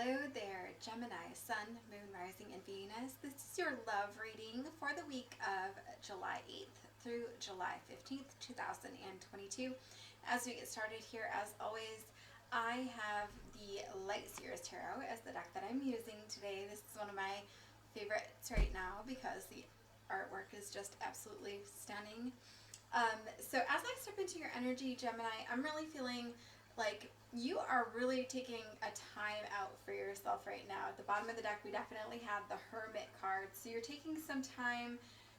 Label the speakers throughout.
Speaker 1: Hello there, Gemini, Sun, Moon, Rising, and Venus. This is your love reading for the week of July 8th through July 15th, 2022. As we get started here, as always, I have the Light Seers Tarot as the deck that I'm using today. This is one of my favorites right now because the artwork is just absolutely stunning. So as I step into your energy, Gemini, I'm really feeling like you are really taking a time out for yourself right now. At the bottom of the deck, we definitely had the Hermit card. So you're taking some time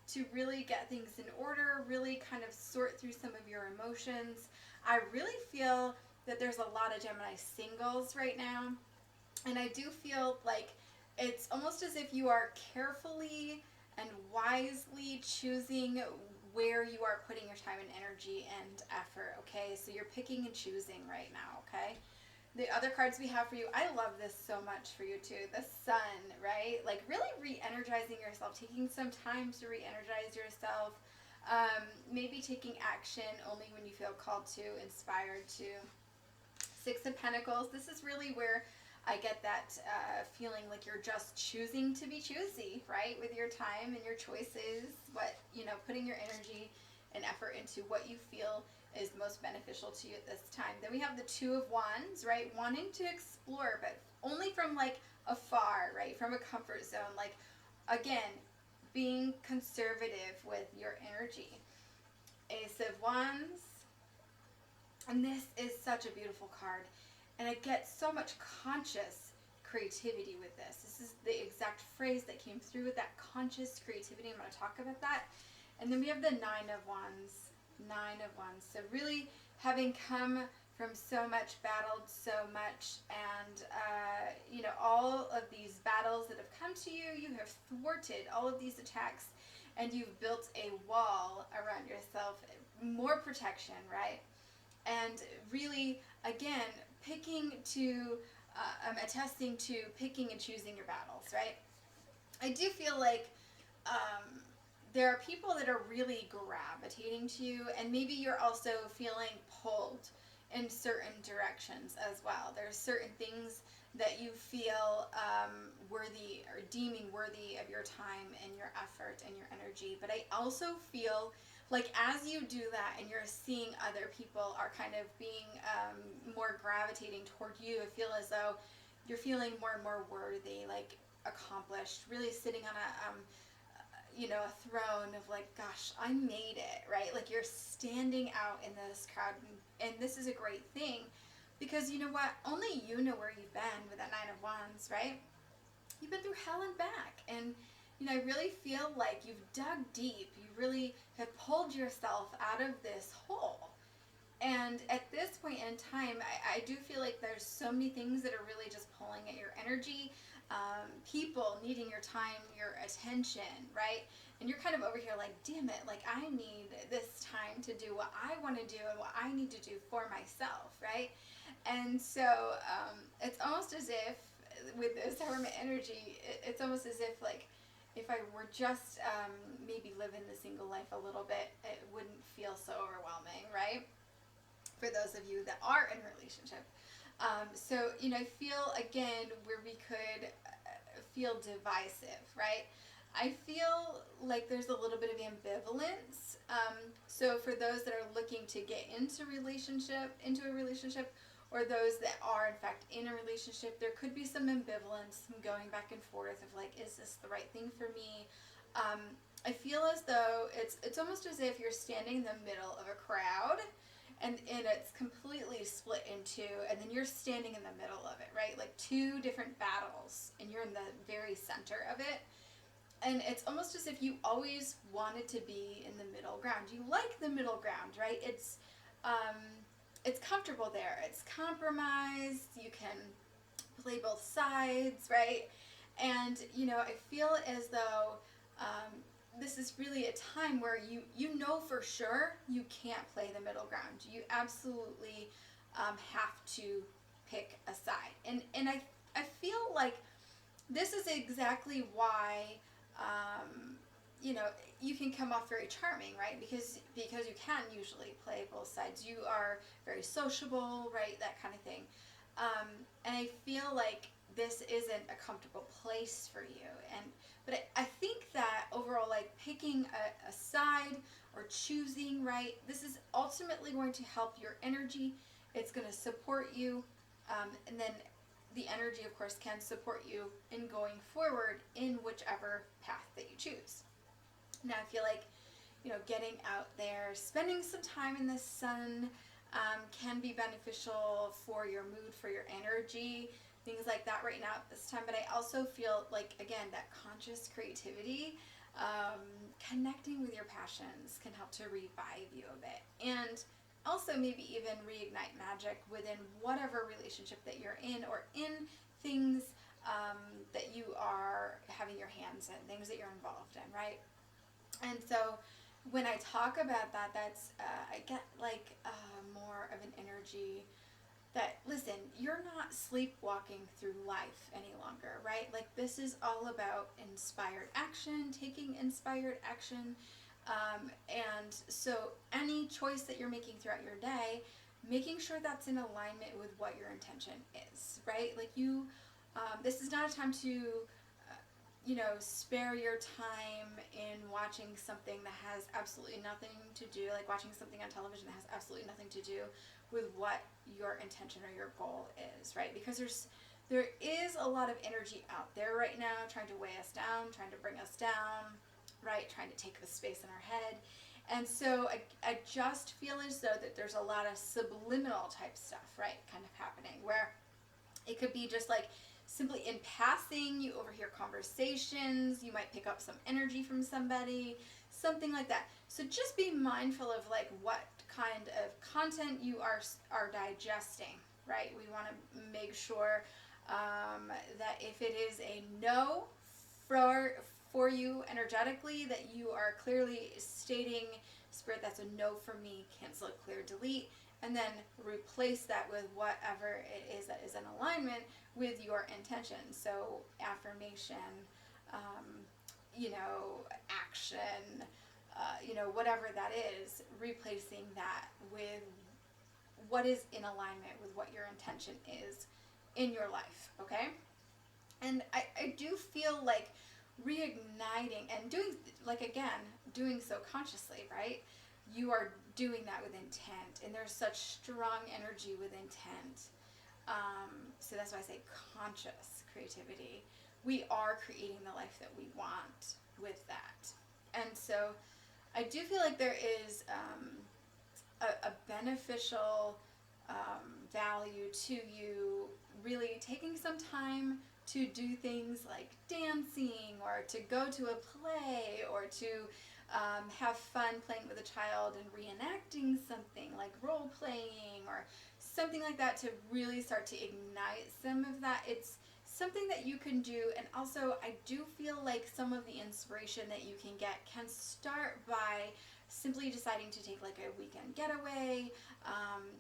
Speaker 1: to really get things in order, really kind of sort through some of your emotions. I really feel that there's a lot of Gemini singles right now. And I do feel like it's almost as if you are carefully and wisely choosing where you are putting your time and energy and effort, okay? So you're picking and choosing right now, okay? The other cards we have for you, I love this so much for you too. The Sun, right? Like really re-energizing yourself, taking some time to re-energize yourself. Maybe taking action only when you feel called to, inspired to. Six of Pentacles, this is really where I get that feeling like you're just choosing to be choosy, right? With your time and your choices, putting your energy and effort into what you feel is most beneficial to you at this time. Then we have the Two of Wands, right? Wanting to explore, but only from like afar, right? From a comfort zone. Like, again, being conservative with your energy. Ace of Wands. And this is such a beautiful card. And I get so much conscious creativity with this. This is the exact phrase that came through with that conscious creativity. I'm going to talk about that. And then we have the Nine of Wands. Nine of Wands. So really having come from so much, battled so much, and all of these battles that have come to you, you have thwarted all of these attacks, and you've built a wall around yourself, more protection, right? And really, again, attesting to picking and choosing your battles, right? I do feel like there are people that are really gravitating to you, and maybe you're also feeling pulled in certain directions as well. There's certain things that you feel worthy or deeming worthy of your time and your effort and your energy. But I also feel like as you do that and you're seeing other people are kind of being more gravitating toward you, I feel as though you're feeling more and more worthy, like accomplished, really sitting on a throne of like, gosh, I made it, right? Like you're standing out in this crowd, and this is a great thing because you know what? Only you know where you've been with that Nine of Wands, right? You've been through hell and back, and I really feel like you've dug deep. You really have pulled yourself out of this hole. And at this point in time, I do feel like there's so many things that are really just pulling at your energy. People needing your time, your attention, right? And you're kind of over here like, damn it, like I need this time to do what I want to do and what I need to do for myself, right? And so it's almost as if with this Hermit energy, it's almost as if like, if I were just maybe living the single life a little bit, it wouldn't feel so overwhelming, right? For those of you that are in a relationship. I feel again where we could feel divisive, right? I feel like there's a little bit of ambivalence. So for those that are looking to get into a relationship, or those that are in fact in a relationship, there could be some ambivalence, some going back and forth of like, is this the right thing for me? I feel as though it's almost as if you're standing in the middle of a crowd, and it's completely split in two, and then you're standing in the middle of it, right? Like two different battles, and you're in the very center of it. And it's almost as if you always wanted to be in the middle ground. You like the middle ground, right? It's comfortable there. It's compromised. You can play both sides, right? And, I feel as though this is really a time where you know for sure you can't play the middle ground. You absolutely have to pick a side. And I feel like this is exactly why you can come off very charming, right? Because you can usually play both sides. You are very sociable, right? That kind of thing. And I feel like this isn't a comfortable place for you. But I think that overall, like picking a side or choosing, right, this is ultimately going to help your energy. It's going to support you. And then the energy, of course, can support you in going forward in whichever path that you choose. Now, I feel like, getting out there, spending some time in the sun can be beneficial for your mood, for your energy, things like that right now at this time. But I also feel like, again, that conscious creativity, connecting with your passions can help to revive you a bit. And also maybe even reignite magic within whatever relationship that you're in, or in things that you are having your hands in, things that you're involved in, right? And so when I talk about that, that's, I get like more of an energy that, listen, you're not sleepwalking through life any longer, right? Like, this is all about inspired action, taking inspired action. And so any choice that you're making throughout your day, making sure that's in alignment with what your intention is, right? Like, this is not a time to spare your time in watching something that has absolutely nothing to do, like watching something on television that has absolutely nothing to do with what your intention or your goal is, right? Because there is a lot of energy out there right now trying to weigh us down, trying to bring us down, right? Trying to take the space in our head. And so I just feel as though that there's a lot of subliminal type stuff, right, kind of happening, where it could be just like simply in passing, you overhear conversations, you might pick up some energy from somebody, something like that. So just be mindful of like what kind of content you are digesting, right? We want to make sure that if it is a no for you energetically, that you are clearly stating, Spirit, that's a no for me, cancel, clear, delete, and then replace that with whatever it is that is in alignment with your intention. So affirmation, action, whatever that is, replacing that with what is in alignment with what your intention is in your life, okay? And I do feel like reigniting and doing so consciously, right? You are doing that with intent, and there's such strong energy with intent. So that's why I say conscious creativity. We are creating the life that we want with that. And so I do feel like there is a beneficial value to you really taking some time to do things like dancing, or to go to a play, or to have fun playing with a child and reenacting something like role playing or something like that, to really start to ignite some of that. It's something that you can do. And also, I do feel like some of the inspiration that you can get can start by simply deciding to take like a weekend getaway.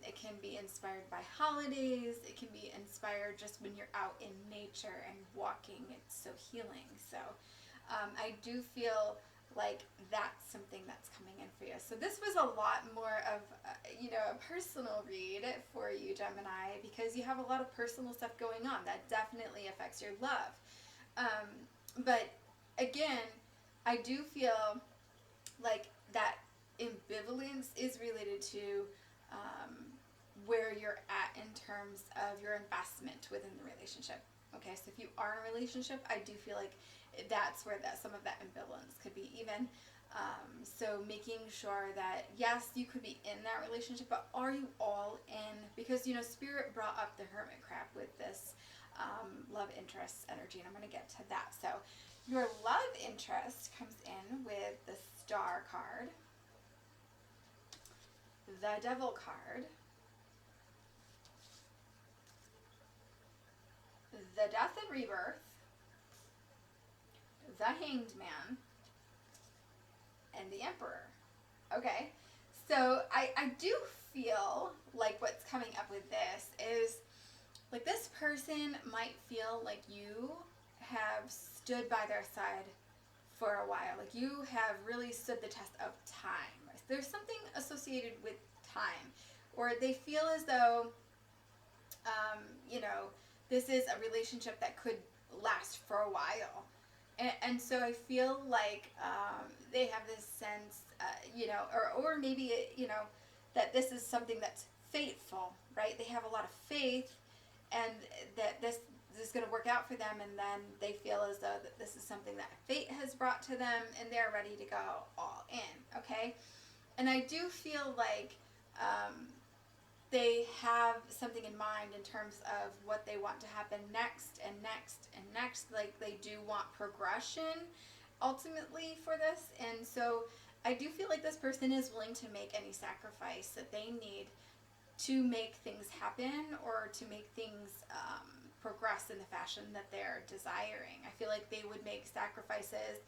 Speaker 1: It can be inspired by holidays. It can be inspired just when you're out in nature and walking. It's so healing. So I do feel like that's something that's coming in for you. So this was a lot more of, a personal read for you, Gemini, because you have a lot of personal stuff going on that definitely affects your love. But again, I do feel like that ambivalence is related to where you're at in terms of your investment within the relationship. Okay, so if you are in a relationship, I do feel like that's where some of that ambivalence could be. Even so, making sure that yes, you could be in that relationship, but are you all in? Because Spirit brought up the Hermit crab with this love interest energy, and I'm going to get to that. So your love interest comes in with the Star card, the Devil card, the Death and Rebirth, the Hanged Man, and the Emperor. Okay, so I do feel like what's coming up with this is like this person might feel like you have stood by their side for a while. Like you have really stood the test of time. There's something associated with time, or they feel as though, this is a relationship that could last for a while. And so I feel like they have this sense, or maybe, that this is something that's fateful, right? They have a lot of faith, and that this is going to work out for them, and then they feel as though that this is something that fate has brought to them, and they're ready to go all in, okay? And I do feel like they have something in mind in terms of what they want to happen next and next and next. Like, they do want progression ultimately for this. And so I do feel like this person is willing to make any sacrifice that they need to make things happen, or to make things progress in the fashion that they're desiring. I feel like they would make sacrifices,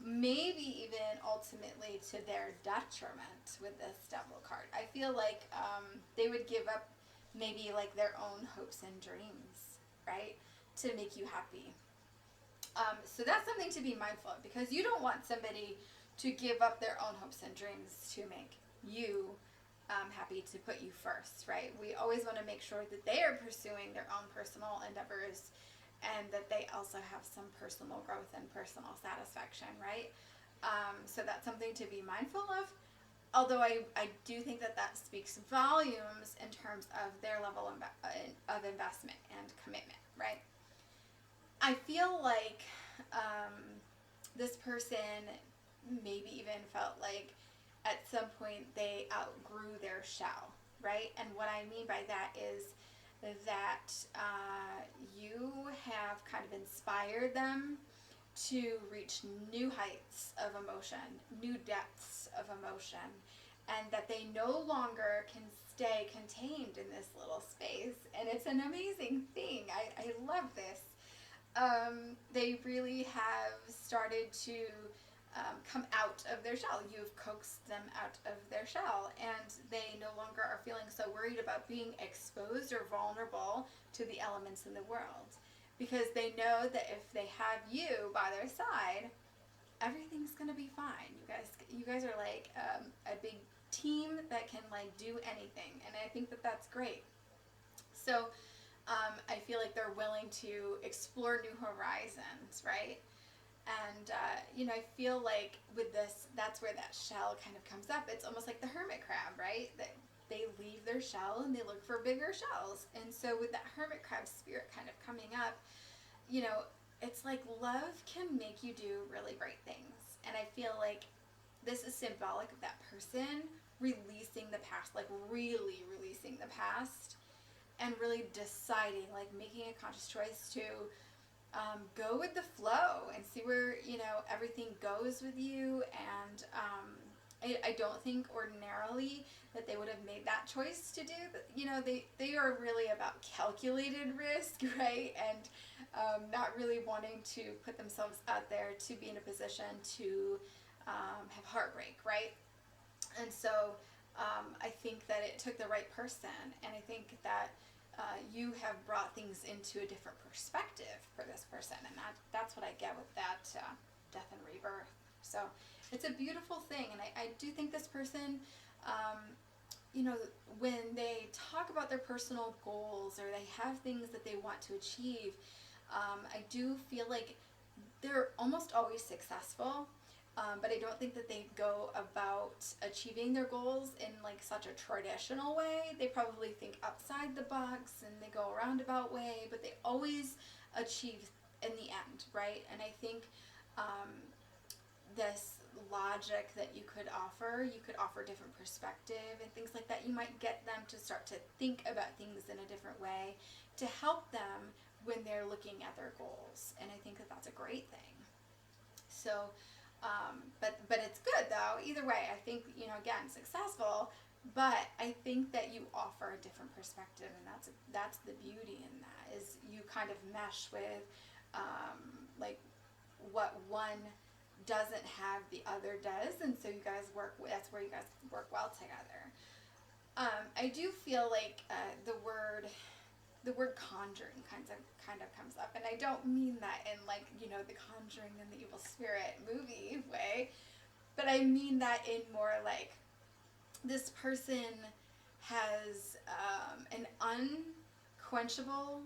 Speaker 1: maybe even ultimately to their detriment with this Devil card. I feel like they would give up maybe like their own hopes and dreams, right, to make you happy. So that's something to be mindful of, because you don't want somebody to give up their own hopes and dreams to make you happy, to put you first, right? We always want to make sure that they are pursuing their own personal endeavors, and that they also have some personal growth and personal satisfaction, right? So that's something to be mindful of. Although I do think that that speaks volumes in terms of their level of investment and commitment, right? I feel like this person maybe even felt like at some point they outgrew their shell, right? And what I mean by that is that you have kind of inspired them to reach new heights of emotion, new depths of emotion, and that they no longer can stay contained in this little space. And it's an amazing thing. I love this. They really have started to come out of their shell. You've coaxed them out of their shell, and they no longer are feeling so worried about being exposed or vulnerable to the elements in the world, because they know that if they have you by their side, everything's gonna be fine. You guys are like a big team that can like do anything, and I think that that's great. So I feel like they're willing to explore new horizons, right? And, I feel like with this, that's where that shell kind of comes up. It's almost like the hermit crab, right? That they leave their shell and they look for bigger shells. And so with that hermit crab spirit kind of coming up, it's like love can make you do really great things. And I feel like this is symbolic of that person releasing the past, like really releasing the past, and really deciding, like making a conscious choice to go with the flow and see where everything goes with you. And I don't think ordinarily that they would have made that choice to do that. They are really about calculated risk, right? And not really wanting to put themselves out there to be in a position to have heartbreak, right? And so I think that it took the right person, and I think that you have brought things into a different perspective for this person, and that's what I get with that death and rebirth. So it's a beautiful thing, and I do think this person, when they talk about their personal goals, or they have things that they want to achieve, I do feel like they're almost always successful. But I don't think that they go about achieving their goals in like such a traditional way. They probably think outside the box, and they go a roundabout way, but they always achieve in the end, right? And I think this logic that you could offer different perspective and things like that. You might get them to start to think about things in a different way to help them when they're looking at their goals. And I think that that's a great thing. So but it's good though. Either way, I think, again, successful, but I think that you offer a different perspective, and that's the beauty in that, is you kind of mesh with, like what one doesn't have, the other does, and so you guys that's where you guys work well together. I do feel like the word conjuring kind of comes up, and I don't mean that in like the Conjuring and the Evil Spirit movie way, but I mean that in more like this person has an unquenchable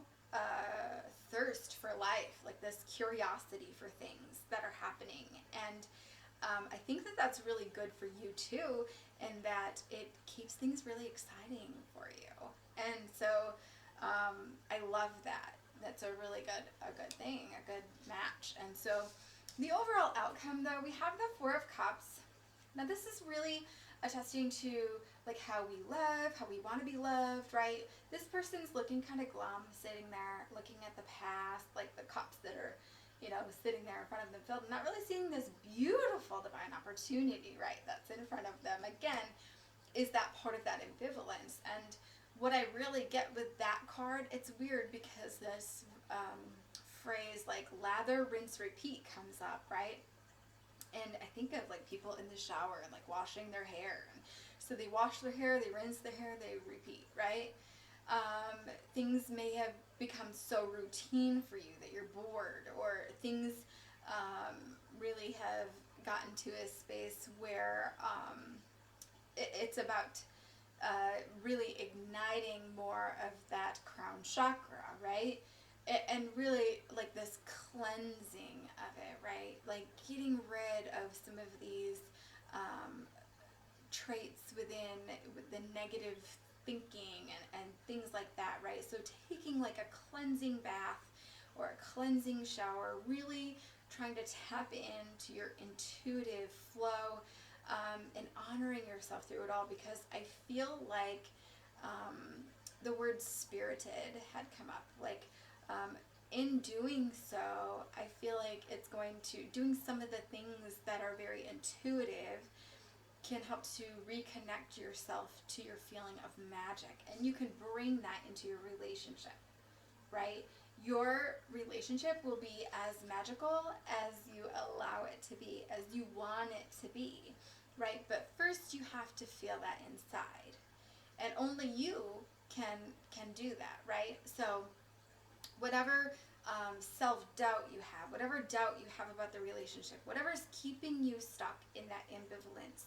Speaker 1: thirst for life, like this curiosity for things that are happening. And I think that that's really good for you too, in that it keeps things really exciting for you. And so I love that. That's a really good thing, a good match. And so the overall outcome, though, we have the Four of Cups. Now this is really attesting to like how we love, how we want to be loved, right? This person's looking kind of glum, sitting there, looking at the past, like the cups that are, you know, sitting there in front of them filled, not really seeing this beautiful divine opportunity, right, that's in front of them. Again, is that part of that ambivalence. And what I really get with that card, it's weird because this phrase like lather, rinse, repeat comes up, right? And I think of like people in the shower and like washing their hair. And so they wash their hair, they rinse their hair, they repeat, right? Things may have become so routine for you that you're bored, or things really have gotten to a space where it's about really igniting more of that crown chakra, right? And really like this cleansing of it, right? Like getting rid of some of these traits within the negative thinking and things like that, right? So taking like a cleansing bath or a cleansing shower, really trying to tap into your intuitive flow, and honoring yourself through it all, because I feel like the word spirited had come up. Like in doing so, I feel like it's going to, doing some of the things that are very intuitive can help to reconnect yourself to your feeling of magic, and you can bring that into your relationship, right? Your relationship will be as magical as you allow it to be, as you want it to be, right? But first you have to feel that inside, and only you can do that, right? So whatever self-doubt you have, whatever doubt you have about the relationship, whatever is keeping you stuck in that ambivalence,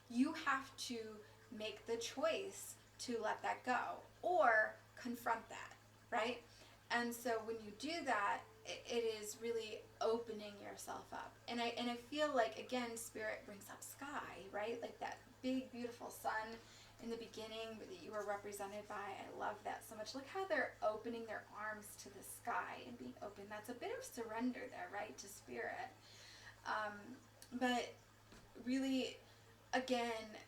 Speaker 1: you have to make the choice to let that go or confront that, right? And so when you do that, it is really opening yourself up. And I feel like, again, Spirit brings up sky, right? Like that big, beautiful sun in the beginning that you were represented by. I love that so much. Look how they're opening their arms to the sky and being open. That's a bit of surrender there, right, to Spirit. But really, again,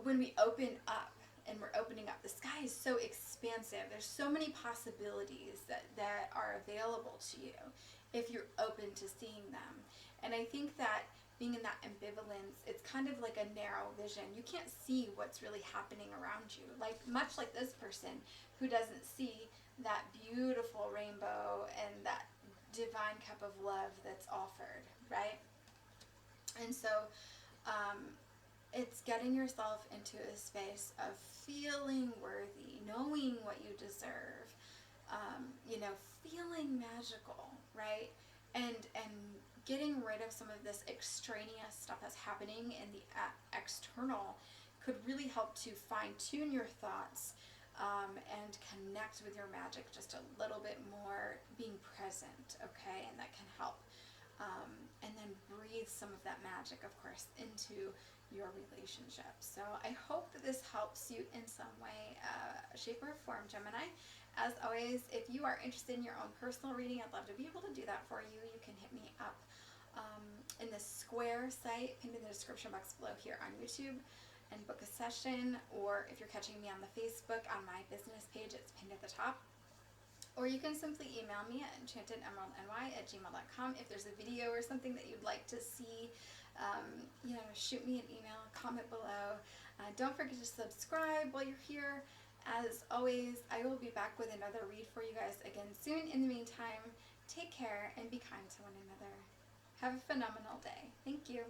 Speaker 1: when we open up and we're opening up, the sky is so expansive. There's so many possibilities that are available to you if you're open to seeing them. And I think that being in that ambivalence, it's kind of like a narrow vision. You can't see what's really happening around you. Like much like this person who doesn't see that beautiful rainbow and that divine cup of love that's offered, right? And so it's getting yourself into a space of feeling worthy, knowing what you deserve, feeling magical, right? And getting rid of some of this extraneous stuff that's happening in the external could really help to fine-tune your thoughts and connect with your magic just a little bit more, being present, okay? And that can help. And then breathe some of that magic, of course, into your relationship. So I hope that this helps you in some way, shape, or form, Gemini. As always, if you are interested in your own personal reading, I'd love to be able to do that for you. You can hit me up in the Square site pinned in the description box below here on YouTube and book a session, or if you're catching me on the Facebook on my business page, it's pinned at the top. Or you can simply email me at enchantedemeraldny@gmail.com. If there's a video or something that you'd like to see, shoot me an email, comment below. Don't forget to subscribe while you're here. As always, I will be back with another read for you guys again soon. In the meantime, take care and be kind to one another. Have a phenomenal day. Thank you.